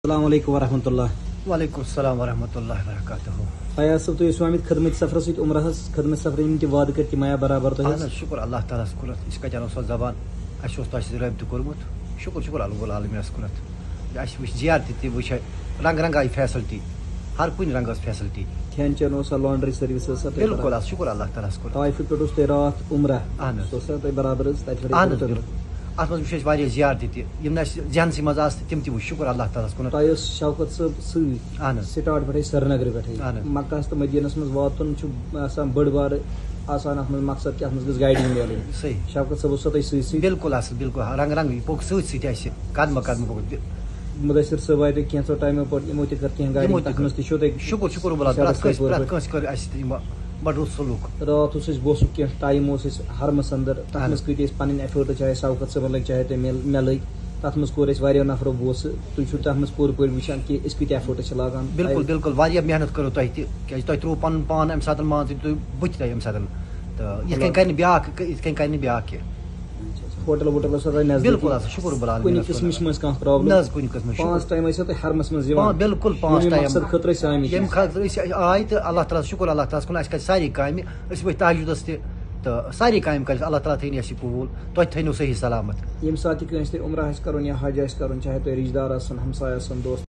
السلام علیکم ورحمۃ اللہ. وعلیکم السلام ورحمۃ اللہ وبرکاتہ. فیاض صٲب تُہۍ ٲسوٕ آمٕتۍ خدمت سفرس سۭتۍ عمرہس خدمت سفر یِم تہِ وعدٕ کٔرۍ تِم آیا برابر تۄہہِ؟ اہن حظ شکر اللہ تعالیٰ ہس کُنتھ أسۍ کتہِ انو سۄ زبان اَسہِ اوس تۄہہِ سۭتۍ رٲبطہٕ کوٚرمُت. شکر رب العالمیٖنس کُنتھ اَسہِ وٕچھ زیارتہِ تہِ وٕچھ رنٛگ رنٛگ آیہِ فیسلٹی ہر کُنہِ رنٛگہٕ ٲس فیسلٹی. کھٮ۪ن چٮ۪ن اوسا لانڈری سٔروِس ٲسا بالکل حظ شکر اللہ تعالیٰ ہس کُن. طایفہٕ پٮ۪ٹھ اوس تۄہہِ راتھ عمرہ اہن حظ سُہ اوسا تۄہہِ برابر حظ تتہِ اہن حظ بالکل. اتھ منٛز وٕچھ اَسہِ واریاہ زیارتہِ تہِ یِم نہٕ اَسہِ ذہنسٕے منٛز آسہٕ تِم تہِ وٕچھ شکر اللہ تعالیٰ ہس کُن. تۄہہِ اوس شوکت صٲب سۭتۍ اہن حظ سٹاٹ پٮ۪ٹھٕے سرینگرٕ پٮ۪ٹھٕے مکہس تہٕ مدیٖنس منٛز واتُن چھُ آسان بٔڑ بارٕ آسان اتھ منٛز مقصد کہِ اتھ منٛز گٔژھ گایڈنگ میلٕنۍ. صحیح شوکت صٲب اوسا تۄہہِ سۭتۍ سۭتۍ؟ بالکل اصل بالکل رنٛگ رنٛگ یہِ پوٚک سۭتۍ سۭتۍ اَسہِ قدمہٕ قدمہٕ پوٚک. مُدثر صٲب آیہِ تۄہہِ کینٛژھو ٹایمو پتہٕ یِمو تہِ کٔر کینٛہہ گایڈنگ تتھ منٛز تہِ چھو تۄہہِ شکر پرٛٮ۪تھ کٲنٛسہِ کٔر اَسہِ یِم بڑٕ رُت سلوٗک. راتھ اوس اَسہِ بوسُک کینٛہہ ٹایم اوس اَسہِ حرمس اندر تتھ منٛز کۭتیاہ أسۍ پنٕنۍ ایفٲرٹٕس چاہے شوکت صٲبن لٔگۍ چاہے تۄہہِ مےٚ لٔگۍ تتھ منٛز کوٚر اَسہِ واریاہو نفرو بوسہٕ. تُہۍ چھِو تتھ منٛز پوٗرٕ پٲٹھۍ وٕچھان کہِ أسۍ کۭتیاہ ایفٲرٹٕس چھِ لاگان. بالکل واریاہ محنت کٔرٕو تۄہہِ تہِ کیازِ تۄہہِ ترٛوو پنُن پان امہِ ساتہٕ مان ژٕ تُہۍ بٕتھِ تۄہہِ امہِ ساتہٕ تہٕ یِتھ کٔنۍ کرِ نہٕ بیاکھ کینٛہہ. ہوٹل ووٹل اوسا تۄہہِ نزدیٖک؟ بالکل حظ شکر رب العالمیٖن. کُنہِ قٕسمٕچ منٛز کانٛہہ پرابلم؟ نہ حظ کُنہِ قٕسمٕچ. 5 ٹایم ٲسیا تُہۍ حرمس منٛز یِوان؟ بالکل 5 ٹایم مقصد خٲطرٕ ٲسۍ آمٕتۍ ییٚمہِ خٲطرٕ أسۍ آے تہٕ اللہ تعالیٰ شکر اللہ تعالیٰ ہس کُن اَسہِ کَرِ سارے کامہِ أسۍ ؤتھۍ تہجُدس تہِ تہٕ سارے کامہِ کَرِ اللہ تعالیٰ تھٲینِ اَسہِ قبوٗل توتہِ تھٲینو صحیح سلامت. ییٚمہِ ساتہٕ تہِ کٲنٛسہِ تہِ عمرہ آسہِ کرُن یا حج آسہِ کرُن چاہے تۄہہِ رِشتہٕ دار آسن ہمساے آسن دوست